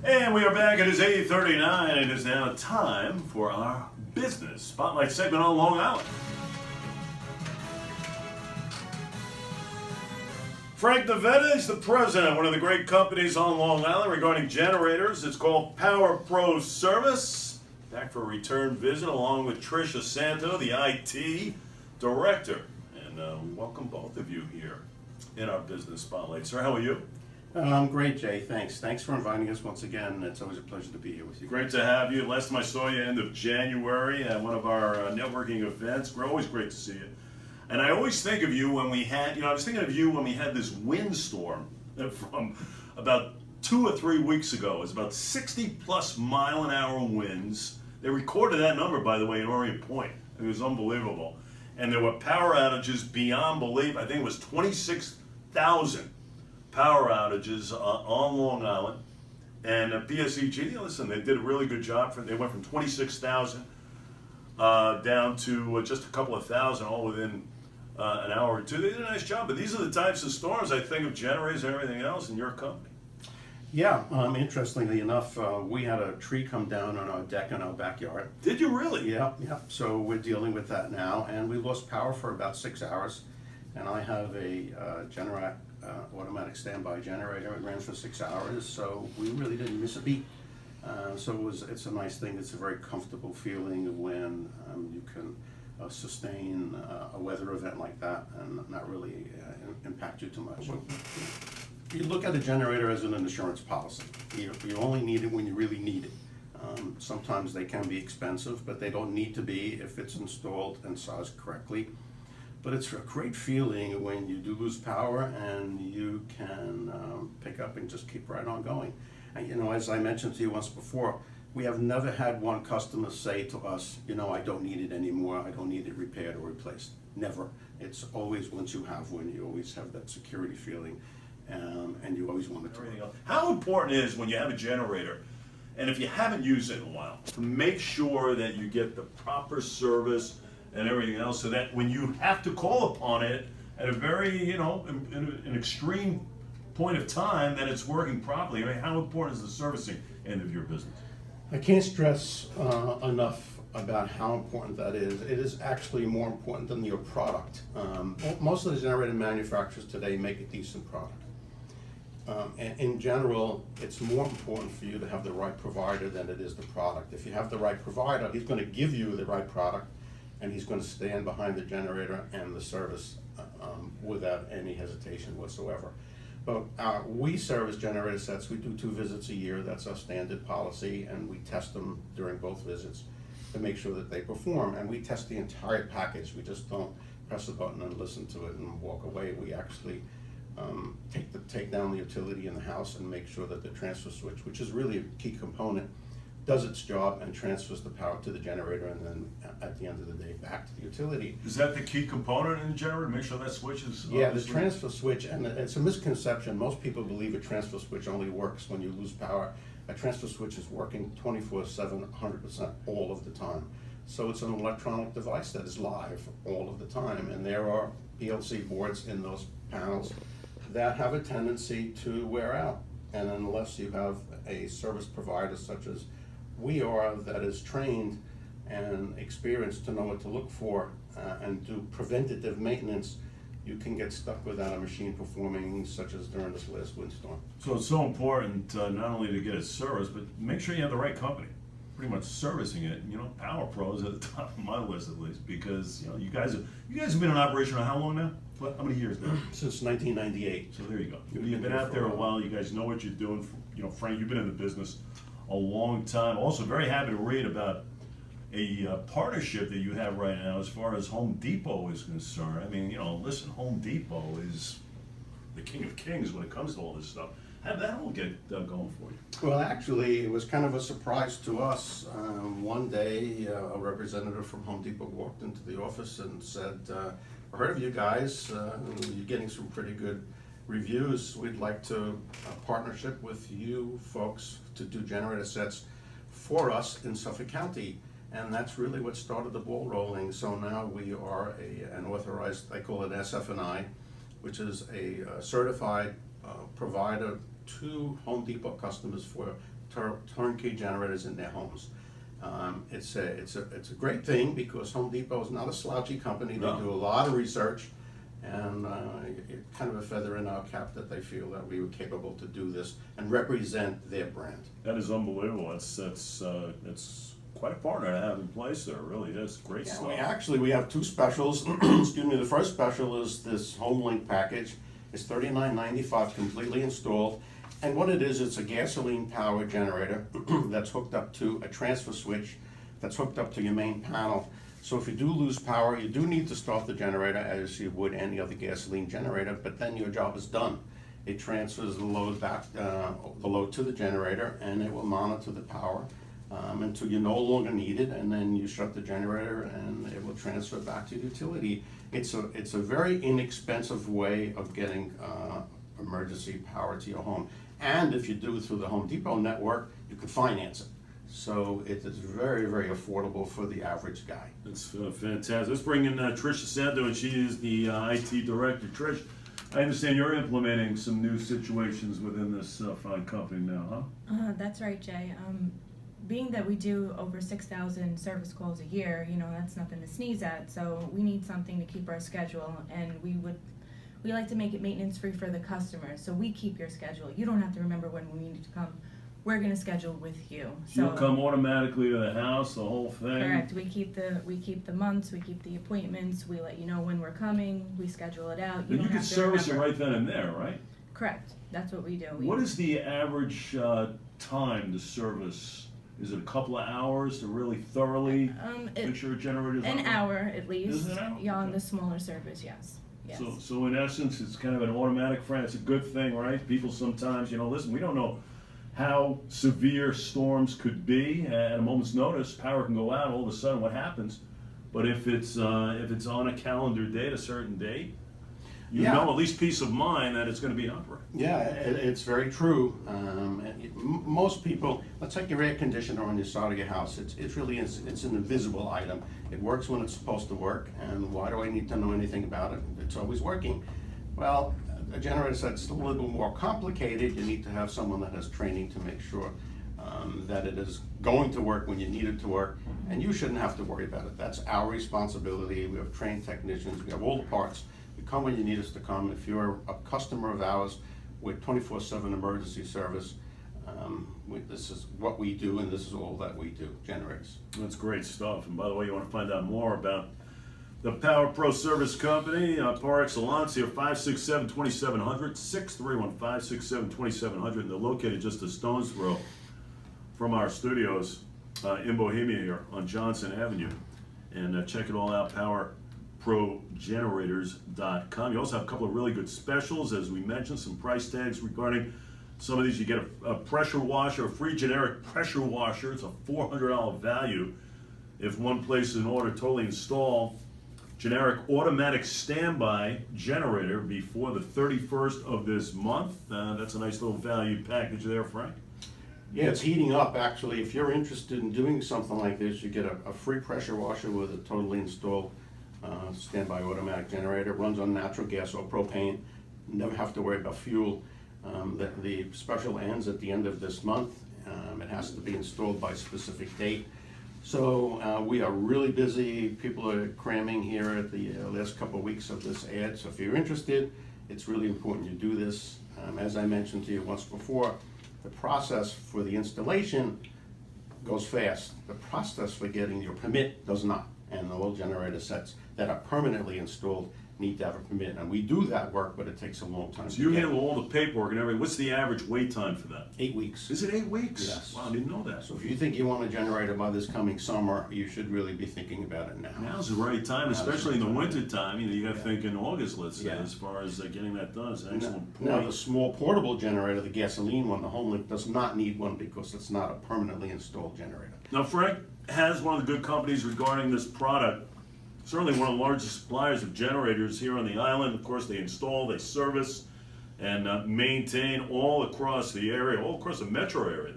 And we are back. It is 8:39. It is now time for our business spotlight segment on Long Island. Frank Navetta is the president of one of the great companies on Long Island regarding generators. It's called PowerPro Service. Back for a return visit along with Tricia Santo, the IT director. And we welcome both of you here in our business spotlight. Sir, how are you? I'm great, Jay. Thanks. Thanks for inviting us once again. It's always a pleasure to be here with you. Great to have you. Last time I saw you, end of January, at one of our networking events. We're always great to see you. And I always think of you when we had, I was thinking of you when we had this windstorm from about 2 or 3 weeks ago. It was about 60+ mile-an-hour winds. They recorded that number, by the way, in Orient Point. It was unbelievable. And there were power outages beyond belief. I think it was 26,000 power outages on Long Island. And PSEG, listen, they did a really good job. They went from 26,000 down to just a couple of thousand, all within an hour or two. They did a nice job. But these are the types of storms I think of generators and everything else in your company. Yeah, interestingly enough, we had a tree come down on our deck in our backyard. Did you really? Yeah. So we're dealing with that now, and we lost power for about 6 hours. And I have a automatic standby generator. It ran for 6 hours, so we really didn't miss a beat. So it's a nice thing. It's a very comfortable feeling when you can sustain a weather event like that and not really impact you too much. You look at a generator as an insurance policy. You only need it when you really need it. Sometimes they can be expensive, but they don't need to be if it's installed and sized correctly. But it's a great feeling when you do lose power and you can pick up and just keep right on going. And as I mentioned to you once before, we have never had one customer say to us, I don't need it anymore, I don't need it repaired or replaced. Never. It's always once you have one, you always have that security feeling, and you always want it to work. How important is when you have a generator, and if you haven't used it in a while, to make sure that you get the proper service and everything else, so that when you have to call upon it at a very, in an extreme point of time, that it's working properly? I mean, how important is the servicing end of your business? I can't stress enough about how important that is. It is actually more important than your product. Most of the generator manufacturers today make a decent product. And in general, it's more important for you to have the right provider than it is the product. If you have the right provider, he's going to give you the right product, and he's going to stand behind the generator and the service without any hesitation whatsoever. But we service generator sets. We do 2 visits a year. That's our standard policy, and we test them during both visits to make sure that they perform. And we test the entire package. We just don't press a button and listen to it and walk away. We actually take down the utility in the house and make sure that the transfer switch, which is really a key component, does its job and transfers the power to the generator, and then at the end of the day back to the utility. Is that the key component in the generator? Make sure that switch is Yeah, the transfer switch, and it's a misconception. Most people believe a transfer switch only works when you lose power. A transfer switch is working 24/7, 100% all of the time. So it's an electronic device that is live all of the time, and there are PLC boards in those panels that have a tendency to wear out. And unless you have a service provider such as we are, that is trained and experienced to know what to look for and do preventative maintenance, you can get stuck without a machine performing, such as during this last windstorm. So it's so important not only to get it serviced, but make sure you have the right company pretty much servicing it. PowerPro is at the top of my list at least, because you guys have been in operation for how long now? How many years now? Since 1998. So there you go. You've been out there a while. You guys know what you're doing. Frank, you've been in the business a long time. Also, very happy to read about a partnership that you have right now as far as Home Depot is concerned. I mean, listen, Home Depot is the king of kings when it comes to all this stuff. How did that all get going for you? Well, actually, it was kind of a surprise to us. One day, a representative from Home Depot walked into the office and said, I heard of you guys. You're getting some pretty good reviews. We'd like to partnership with you folks to do generator sets for us in Suffolk County. And that's really what started the ball rolling. So now we are an authorized, I call it SF&I, which is a certified provider to Home Depot customers for turnkey generators in their homes. It's a great thing because Home Depot is not a slouchy company. They No. do a lot of research, and it's kind of a feather in our cap that they feel that we were capable to do this and represent their brand. That is unbelievable. It's quite a partner to have in place there. It really is. Great Yeah, stuff. we have two specials. Excuse me. The first special is this Home Link package. It's $39.95 completely installed. And what it is, it's a gasoline powered generator that's hooked up to a transfer switch that's hooked up to your main panel. So if you do lose power, you do need to start the generator as you would any other gasoline generator, but then your job is done. It transfers the load back, the load to the generator, and it will monitor the power until you no longer need it, and then you shut the generator and it will transfer back to the utility. It's a very inexpensive way of getting emergency power to your home. And if you do it through the Home Depot network, you can finance it. So it is very, very affordable for the average guy. It's fantastic. Let's bring in Tricia Santo, and she is the IT director. Trish, I understand you're implementing some new situations within this fine company now, huh? That's right, Jay. Being that we do over 6,000 service calls a year, that's nothing to sneeze at. So we need something to keep our schedule, and we like to make it maintenance free for the customer. So we keep your schedule. You don't have to remember when we need to come. We're going to schedule with you. So you'll come automatically to the house, the whole thing? Correct. We keep the months, we keep the appointments, we let you know when we're coming, we schedule it out. And you can service it right then and there, right? Correct. That's what we do. What is the average time to service? Is it a couple of hours to really thoroughly make sure a generator's an on? hour at least. Is it an hour? Yeah, on the smaller service, yes. Yes. So in essence, it's kind of an automatic friend. It's a good thing, right? People sometimes, listen, we don't know how severe storms could be. At a moment's notice, power can go out. All of a sudden, what happens? But if it's on a calendar date, a certain date, you know at least peace of mind that it's going to be operating. Yeah, it's very true. Most people, let's take your air conditioner on your side of your house. It's an invisible item. It works when it's supposed to work, and why do I need to know anything about it? It's always working. Well, a generator that's a little bit more complicated. You need to have someone that has training to make sure that it is going to work when you need it to work, and you shouldn't have to worry about it. That's our responsibility. We have trained technicians. We have all the parts. We come when you need us to come. If you're a customer of ours, we're 24/7 emergency service. This is what we do, and this is all that we do, generators. That's great stuff. And by the way, you want to find out more about the PowerPro Service Company, par excellence here, 567-2700, 631-567-2700. And they're located just a stone's throw from our studios in Bohemia here on Johnson Avenue. And check it all out, PowerProGenerators.com. You also have a couple of really good specials, as we mentioned, some price tags regarding some of these. You get a pressure washer, a free generic pressure washer. It's a $400 value if one places an order, totally install generic automatic standby generator before the 31st of this month. That's a nice little value package there, Frank. Yeah, it's heating up actually. If you're interested in doing something like this, you get a free pressure washer with a totally installed standby automatic generator. It runs on natural gas or propane. Never have to worry about fuel. The special ends at the end of this month. It has to be installed by a specific date. So we are really busy. People are cramming here at the last couple of weeks of this ad. So if you're interested, it's really important you do this. As I mentioned to you once before, the process for the installation goes fast. The process for getting your permit does not. And all generator sets that are permanently installed need to have a permit. And we do that work, but it takes a long time. So you handle all the paperwork and everything. What's the average wait time for that? 8 weeks. Is it 8 weeks? Yes. Wow, I didn't know that. So if you think you want a generator by this coming summer, you should really be thinking about it now. Now's the right time, Now's the especially in right the time. winter time. You got to think in August, let's say, Yeah. as far as getting that done. It's an excellent point. Now, the small portable generator, the gasoline one, the Home Link does not need one because it's not a permanently installed generator. Now, Frank has one of the good companies regarding this product. Certainly one of the largest suppliers of generators here on the island. Of course, they install, they service, and maintain all across the area, all across the metro area,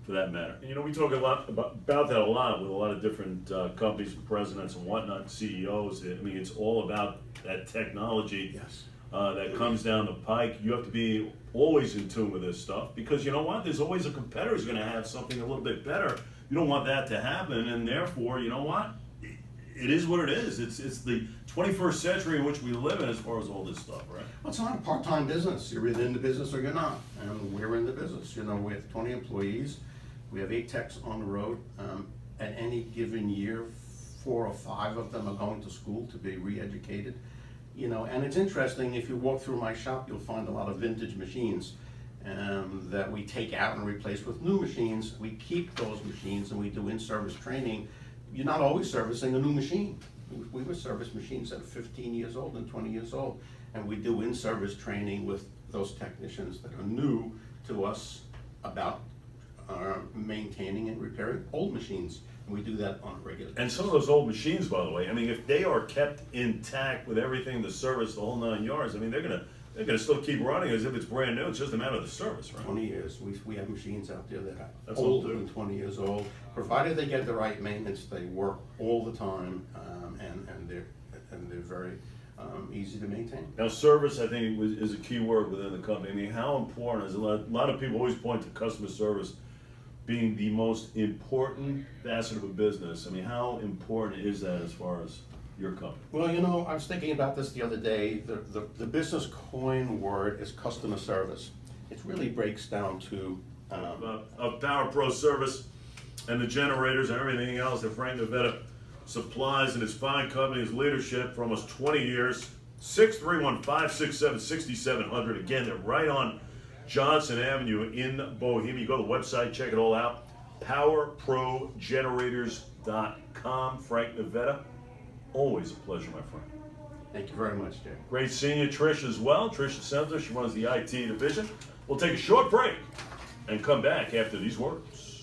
for that matter. And we talk a lot about that a lot with a lot of different companies, presidents and whatnot, CEOs. I mean, it's all about that technology. Yes. that comes down the pike. You have to be always in tune with this stuff because you know what? There's always a competitor who's going to have something a little bit better. You don't want that to happen, and therefore, you know what? It is what it is. It's the 21st century in which we live in as far as all this stuff, right? Well, it's not a part-time business. You're either in the business or you're not, and we're in the business. You know, we have 20 employees. We have 8 techs on the road. At any given year, 4 or 5 of them are going to school to be re-educated. You know, and it's interesting, if you walk through my shop, you'll find a lot of vintage machines that we take out and replace with new machines. We keep those machines and we do in-service training. You're not always servicing a new machine. We would service machines that are 15 years old and 20 years old, and we do in-service training with those technicians that are new to us about maintaining and repairing old machines, and we do that on a regular basis. And some of those old machines, by the way, I mean, if they are kept intact with everything, the service, the whole 9 yards, I mean, they're gonna still keep running as if it's brand new. It's just a matter of the service, right? 20 years. We have machines out there that are That's old, older too. than 20 years old. Provided they get the right maintenance, they work all the time, and they're very easy to maintain. Now, service, I think, is a key word within the company. I mean, how important is a lot of people always point to customer service being the most important facet of a business. I mean, how important is that as far as your company? Well, you know, I was thinking about this the other day. The business coin word is customer service. It really breaks down to Of PowerPro service and the generators and everything else that Frank Navetta supplies in his fine company, his leadership for almost 20 years. 631-567-6700. Again, they're right on Johnson Avenue in Bohemia. You go to the website, check it all out. PowerProGenerators.com. Frank Navetta, always a pleasure, my friend. Thank you very much, Jay. Great seeing you, Trish, as well. Trish Center, she runs the IT division. We'll take a short break and come back after these words.